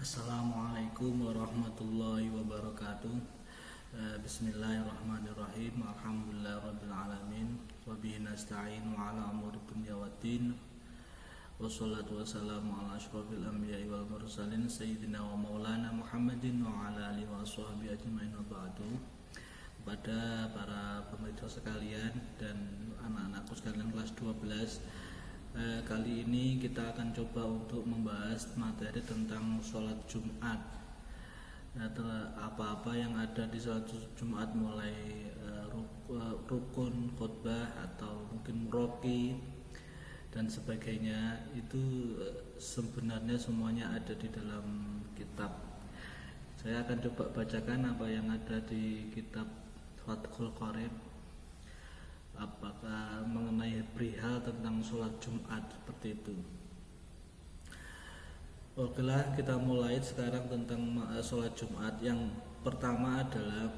Assalamualaikum warahmatullahi wabarakatuh. Bismillahirrahmanirrahim. Alhamdulillahirrabbilalamin. Wabihi nasta'in wa ala umuri dunya waddin. Wassalatu wassalamu ala asyrafil anbiya'i wal mursalin sayyidina wa maulana Muhammadin wa ala alihi wa sahbihi ajmain wa ba'du. Kepada para pemirsa sekalian dan anak-anakku sekalian kelas 12, kali ini kita akan coba untuk membahas materi tentang sholat Jumat. Apa-apa yang ada di sholat Jumat, mulai rukun, khutbah atau mungkin muroki dan sebagainya, itu sebenarnya semuanya ada di dalam kitab. Saya akan coba bacakan apa yang ada di kitab Fathul Qorib, apakah mengenai perihal tentang sholat Jumat seperti itu. Okelah, kita mulai sekarang tentang sholat Jumat. Yang pertama adalah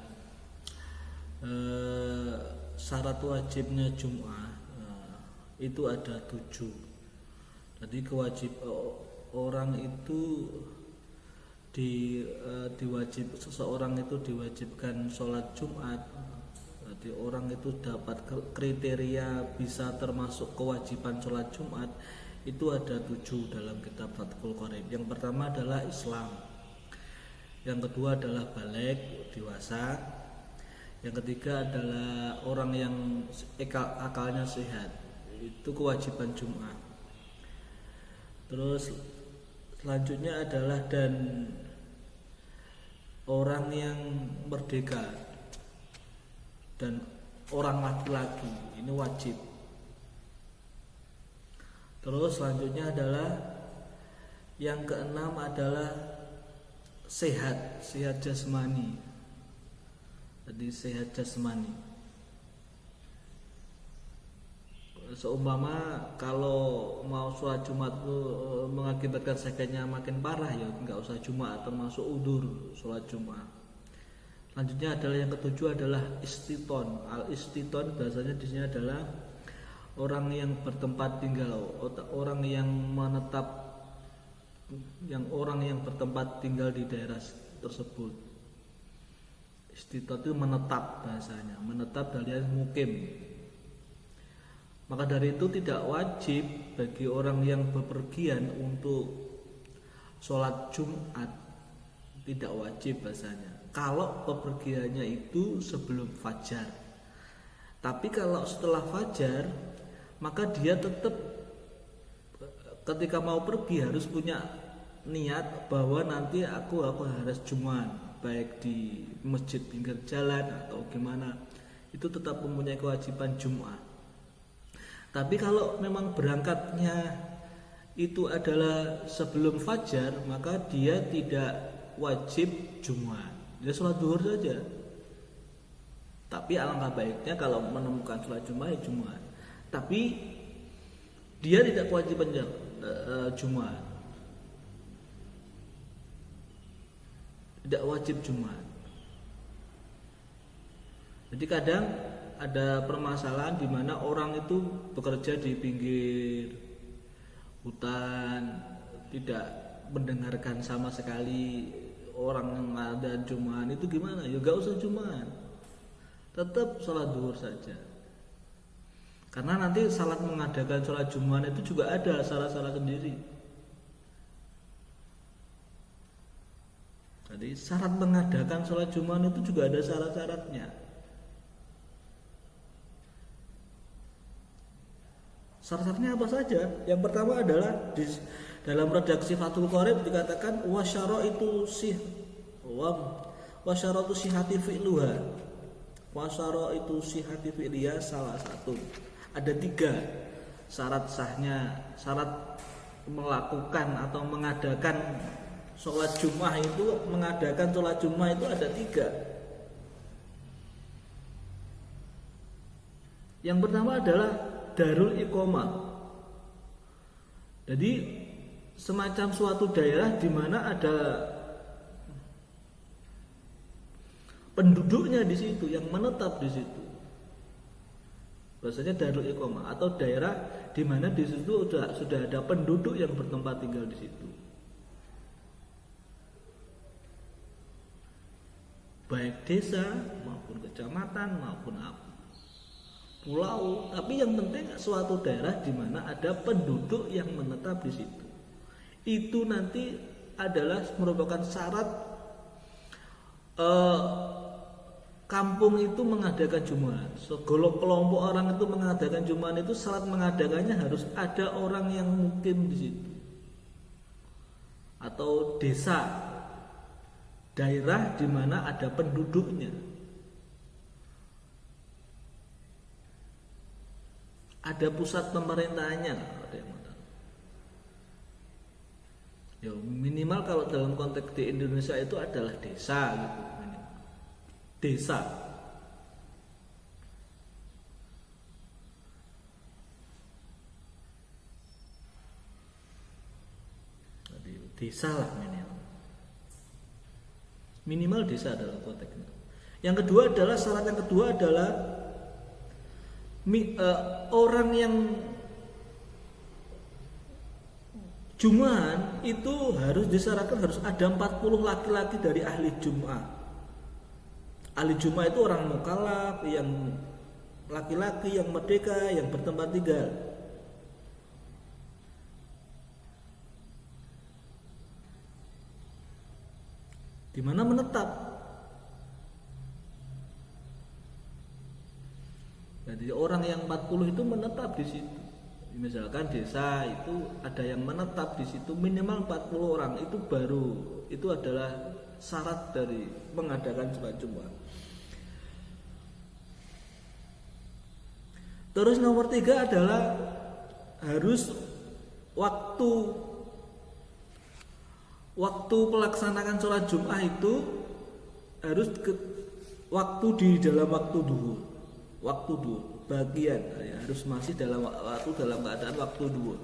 syarat wajibnya Jumat itu ada 7. Jadi orang itu seseorang itu diwajibkan sholat Jumat. Jadi orang itu dapat kriteria bisa termasuk kewajiban sholat Jumat itu ada 7 dalam kitab Fathul Qorib. Yang pertama adalah Islam, yang kedua adalah baligh, dewasa, yang ketiga adalah orang yang akalnya sehat, itu kewajiban Jumat. Terus selanjutnya adalah dan orang yang merdeka dan orang laki-laki, ini wajib. Terus selanjutnya adalah yang keenam adalah sehat jasmani. Jadi sehat jasmani. Seumpama kalau mau sholat Jumat itu mengakibatkan sakitnya makin parah, ya nggak usah Jumat, termasuk udur sholat Jumat. Selanjutnya adalah yang ketujuh adalah istiton. Al-istiton bahasanya di sini adalah orang yang bertempat tinggal, orang yang bertempat tinggal di daerah tersebut. Istiton itu menetap bahasanya, menetap dari mukim. Maka dari itu tidak wajib bagi orang yang bepergian untuk sholat Jumat, tidak wajib bahasanya. Kalau bepergiannya itu sebelum fajar. Tapi kalau setelah fajar, maka dia tetap ketika mau pergi harus punya niat bahwa nanti aku harus Jumat, baik di masjid pinggir jalan atau gimana, itu tetap mempunyai kewajiban Jumat. Tapi kalau memang berangkatnya itu adalah sebelum fajar, maka dia tidak wajib Jumat, dia sholat duhur saja. Tapi alangkah baiknya kalau menemukan sholat Jumat, ya Jumat. Tapi dia tidak kewajiban Jumat, tidak wajib Jumat. Jadi kadang ada permasalahan di mana orang itu bekerja di pinggir hutan, tidak mendengarkan sama sekali orang yang ada Jumat, itu gimana? Ya gak usah Jumat, tetap sholat duhur saja. Karena nanti syarat mengadakan sholat Jumat itu juga ada syarat-syarat sendiri. Jadi syarat mengadakan sholat Jumat itu juga ada syarat-syaratnya. Syarat-syaratnya apa saja? Yang pertama adalah di dalam redaksi Fathul Qorib dikatakan wasyaraitu sihhati fi'luha. Wasyaraitu sihhati fi'liha salah satu. Ada 3 syarat sahnya, syarat melakukan atau mengadakan sholat Jumat itu, mengadakan sholat Jumat itu ada 3. Yang pertama adalah darul iqamah. Jadi semacam suatu daerah di mana ada penduduknya di situ, yang menetap di situ. Bahasanya darul iqamah, atau daerah di mana di situ sudah ada penduduk yang bertempat tinggal di situ. baik desa maupun kecamatan maupun pulau, tapi yang penting suatu daerah di mana ada penduduk yang menetap di situ. Itu nanti adalah merupakan syarat kampung itu mengadakan jumaan. Kelompok orang itu mengadakan jumaan itu syarat mengadakannya harus ada orang yang mukim di situ. Atau desa, daerah di mana ada penduduknya. Ada pusat pemerintahannya, ada yang mau. Ya minimal kalau dalam konteks di Indonesia itu adalah desa gitu, minimal. Desa. Jadi desa lah minimal. Minimal desa adalah konteksnya. Yang kedua adalah syarat yang kedua adalah orang yang jumaan itu harus disyaratkan harus ada 40 laki-laki dari ahli Jum'ah. Ahli Jum'ah itu orang mukallaf yang laki-laki yang merdeka yang bertempat tinggal. Di mana menetap. Jadi orang yang 40 itu menetap di situ. Misalkan desa itu ada yang menetap di situ minimal 40 orang, itu adalah syarat dari mengadakan sholat Jumat. Terus nomor 3 adalah harus waktu pelaksanaan sholat Jumat itu harus waktu di dalam waktu duhur. Waktu duhur bagian ya, harus masih dalam keadaan waktu duhur.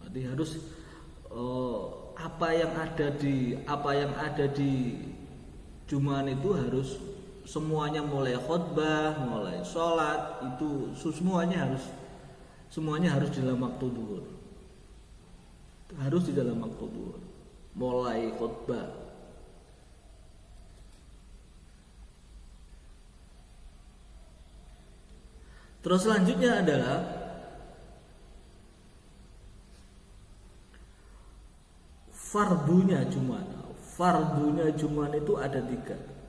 Jadi harus apa yang ada di Jumaan itu harus semuanya, mulai khutbah, mulai sholat itu semuanya harus dalam waktu duhur. Harus di dalam waktu duhur, mulai khutbah. Terus selanjutnya adalah fardunya Jumat. Fardunya Jumat itu ada 3.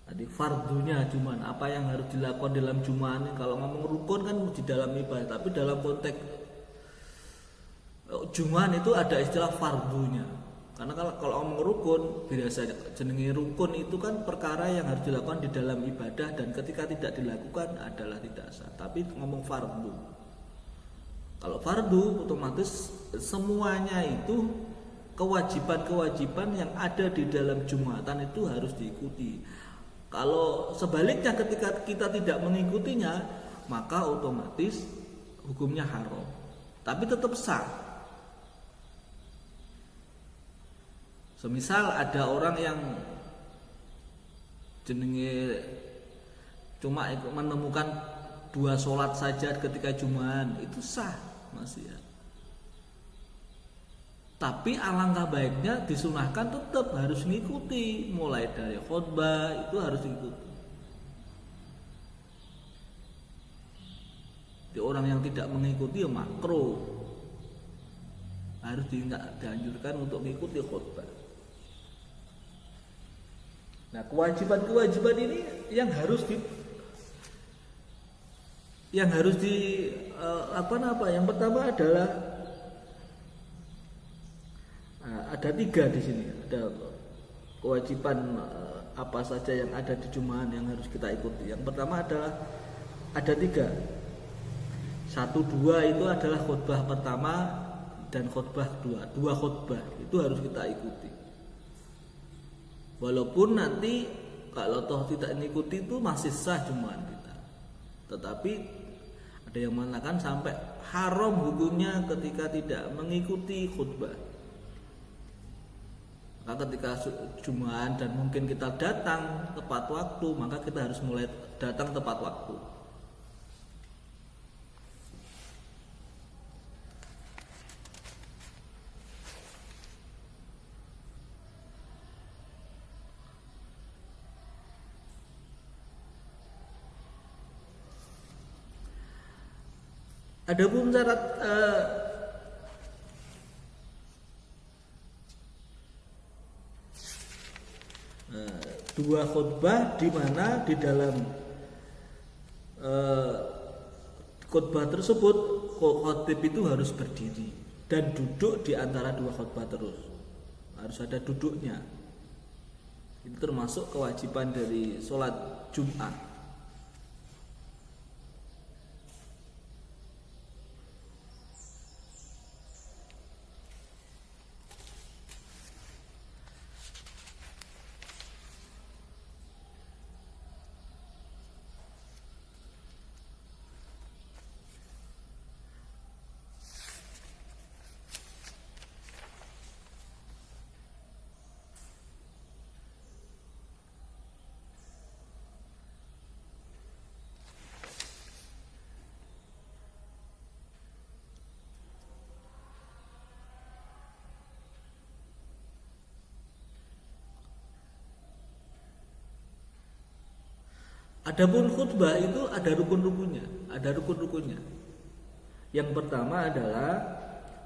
Jadi fardunya Jumat, apa yang harus dilakukan dalam Jumat. Kalau ngomong rukun kan di dalam ibadah, tapi dalam konteks Jumat itu ada istilah fardunya. Karena kalau ngomong rukun, biasa jenenge rukun itu kan perkara yang harus dilakukan di dalam ibadah dan ketika tidak dilakukan adalah tidak sah. Tapi ngomong fardu. Kalau fardu otomatis semuanya itu kewajiban-kewajiban yang ada di dalam Jumatan itu harus diikuti. Kalau sebaliknya ketika kita tidak mengikutinya, maka otomatis hukumnya haram. Tapi tetap sah. Semisal ada orang yang jenenge cuma menemukan 2 sholat saja ketika Jumat, itu sah masih ya. Tapi alangkah baiknya disunahkan tetap harus mengikuti, mulai dari khutbah itu harus diikuti. Di orang yang tidak mengikuti ya makruh, harus dianjurkan untuk mengikuti khutbah. Nah, kewajiban-kewajiban ini yang harus yang pertama adalah ada 3 di sini. Ada kewajiban apa saja yang ada di Jumat yang harus kita ikuti. Yang pertama adalah ada 3. 1, 2 itu adalah khutbah pertama dan khutbah kedua. 2 khutbah itu harus kita ikuti. Walaupun nanti kalau toh tidak mengikuti itu masih sah Jumat kita. Tetapi ada yang mengatakan sampai haram hukumnya ketika tidak mengikuti khutbah. Maka ketika Jumat dan mungkin kita datang tepat waktu, maka kita harus mulai datang tepat waktu. Adapun syarat dua khutbah, di mana di dalam khutbah tersebut khatib itu harus berdiri dan duduk di antara dua khutbah terus, harus ada duduknya. Itu termasuk kewajiban dari sholat Jumat. Adapun khutbah itu ada rukun-rukunnya, Yang pertama adalah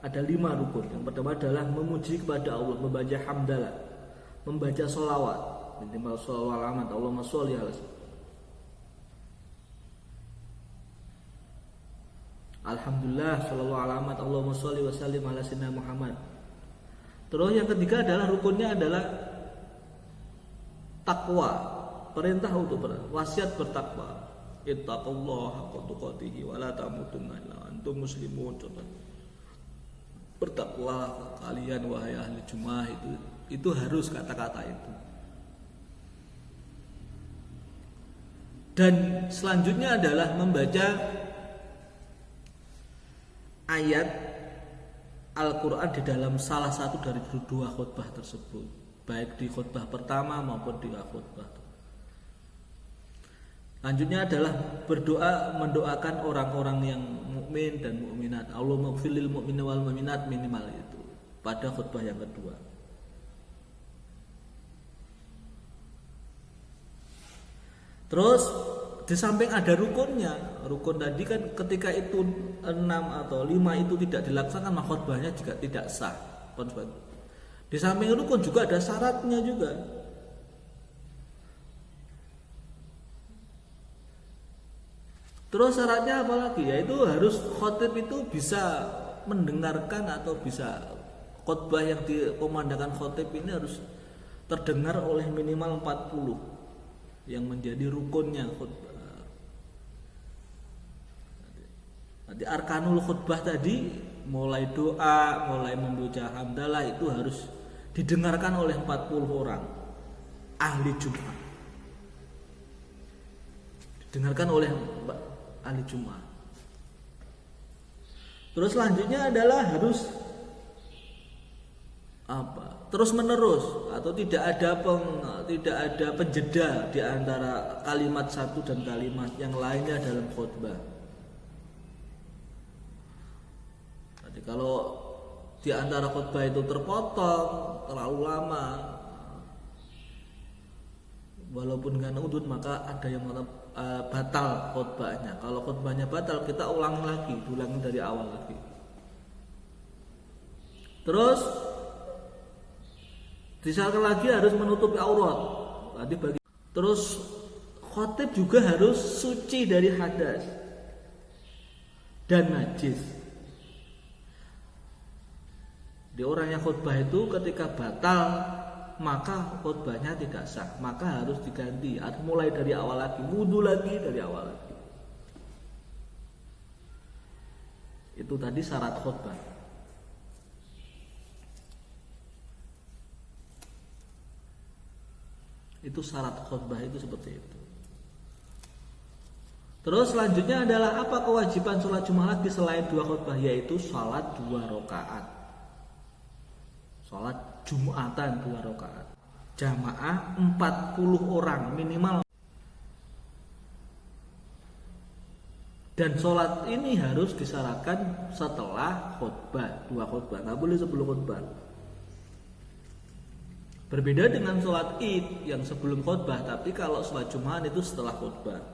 ada 5 rukun. Yang pertama adalah memuji kepada Allah, membaca hamdalah, membaca sholawat, minimal sholawat Allahumma sholli ala Alhamdulillah shollallahu alamat Allahumma sholli wa sallim ala sayyidina Muhammad. Terus yang ketiga adalah rukunnya adalah takwa. Perintah untuk wasiat bertakwa. Ittaqullaha haqqa tuqatih wa la tamutunna illa antum muslimun. Bertakwa kalian wahai ahli Jumat, itu harus kata-kata itu. Dan selanjutnya adalah membaca ayat Al-Quran di dalam salah satu dari dua khutbah tersebut, baik di khutbah pertama maupun di khutbah. Lanjutnya adalah berdoa, mendoakan orang-orang yang mukmin dan mukminat. Allahumma ighfir lil mu'minin wal mu'minat, minimal itu pada khutbah yang kedua. Terus di samping ada rukunnya. Rukun tadi kan ketika itu 6 atau 5 itu tidak dilaksanakan, maka khutbahnya juga tidak sah. Di samping rukun juga ada syaratnya juga. Terus syaratnya apa lagi? Yaitu harus khatib itu bisa mendengarkan atau bisa khutbah yang dikumandangkan khatib ini harus terdengar oleh minimal 40 yang menjadi rukunnya khutbah. Nanti arkanul khutbah tadi mulai doa, mulai membaca hamdalah itu harus didengarkan oleh 40 orang ahli Jumat. Didengarkan oleh ahli Jumat. Terus selanjutnya adalah harus terus menerus atau tidak ada penjeda di antara kalimat satu dan kalimat yang lainnya dalam khutbah. Jadi kalau di antara khutbah itu terpotong terlalu lama, walaupun nggak nudut, maka ada yang batal khutbahnya. Kalau khutbahnya batal, kita ulangi lagi, dari awal lagi. Terus disyaratkan lagi harus menutupi aurat. Terus khatib juga harus suci dari hadas dan najis. Di orang yang khutbah itu ketika batal, maka khutbahnya tidak sah, maka harus diganti, harus mulai dari awal lagi, wudu lagi dari awal lagi. Itu tadi syarat khutbah. Itu syarat khutbah itu seperti itu. Terus selanjutnya adalah apa kewajiban sholat Jumat lagi selain 2 khutbah, yaitu sholat 2 rakaat. Sholat Jumatan 2 rakaat. Jamaah 40 orang minimal. Dan sholat ini harus disyaratkan setelah khutbah, 2 khutbah, nggak boleh sebelum khutbah. Berbeda dengan sholat id yang sebelum khutbah, tapi kalau sholat Jumat itu setelah khutbah.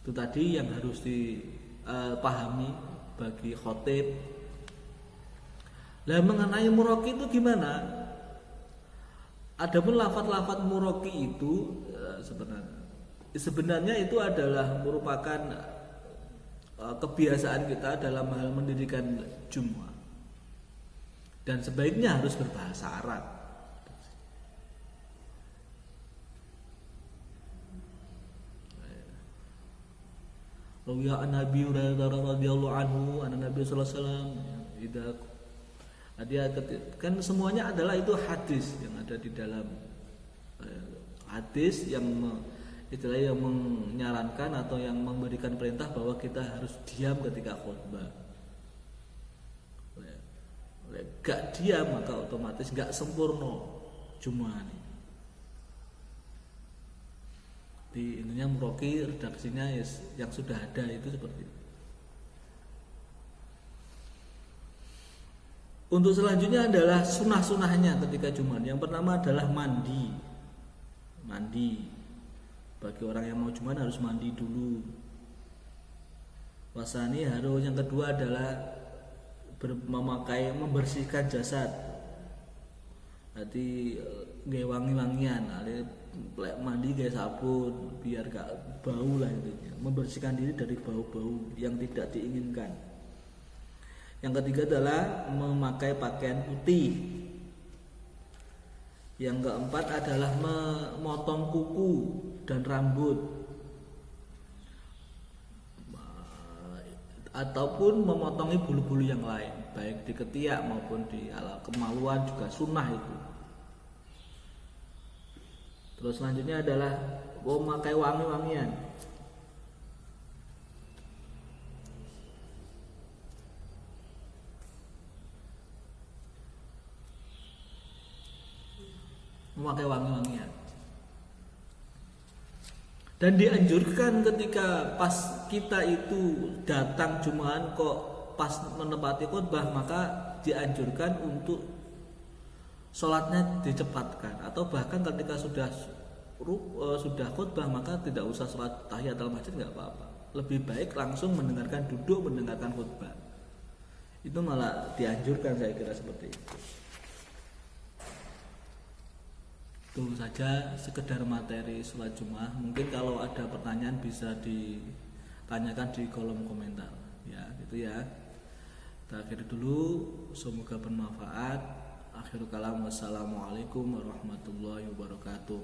Itu tadi yang harus dipahami bagi khotib. Lah mengenai muraki itu gimana? Adapun lafaz-lafaz muraki itu sebenarnya itu adalah merupakan kebiasaan kita dalam hal mendirikan Jumat, dan sebaiknya harus berbahasa Arab. Rawiya an-Nabi radhiyallahu anhu anna Nabi sallallahu alaihi wasallam kan semuanya adalah itu hadis yang ada di dalam hadis yang istilahnya yang menyarankan atau yang memberikan perintah bahwa kita harus diam ketika khutbah. Gak diam maka otomatis gak sempurna Jumat. Di intinya muroki redaksinya yang sudah ada itu seperti itu. Untuk selanjutnya adalah sunah-sunahnya ketika Jumat. Yang pertama adalah mandi. Bagi orang yang mau Jumat harus mandi dulu. Wasani harus. Yang kedua adalah membersihkan jasad. Nanti gaya wangi-wangian, mandi gaya sabun biar gak bau lah intinya. Membersihkan diri dari bau-bau yang tidak diinginkan. Yang ketiga adalah memakai pakaian putih. Yang keempat adalah memotong kuku dan rambut, ataupun memotongi bulu-bulu yang lain, baik di ketiak maupun di kemaluan juga sunnah itu. Terus selanjutnya adalah memakai wangi-wangian. Memakai wangi-wangian. Dan dianjurkan ketika pas kita itu datang Jumat kok pas menepati khutbah, maka dianjurkan untuk sholatnya dicepatkan, atau bahkan ketika sudah khutbah maka tidak usah sholat tahiyatul masjid, nggak apa-apa. Lebih baik langsung duduk mendengarkan khutbah. Itu malah dianjurkan, saya kira seperti itu. Itu saja sekedar materi sholat Jumat. Mungkin kalau ada pertanyaan bisa ditanyakan di kolom komentar. Ya, gitu ya. Kita akhiri dulu. Semoga bermanfaat. Akhirul kalam. Wassalamualaikum warahmatullahi wabarakatuh.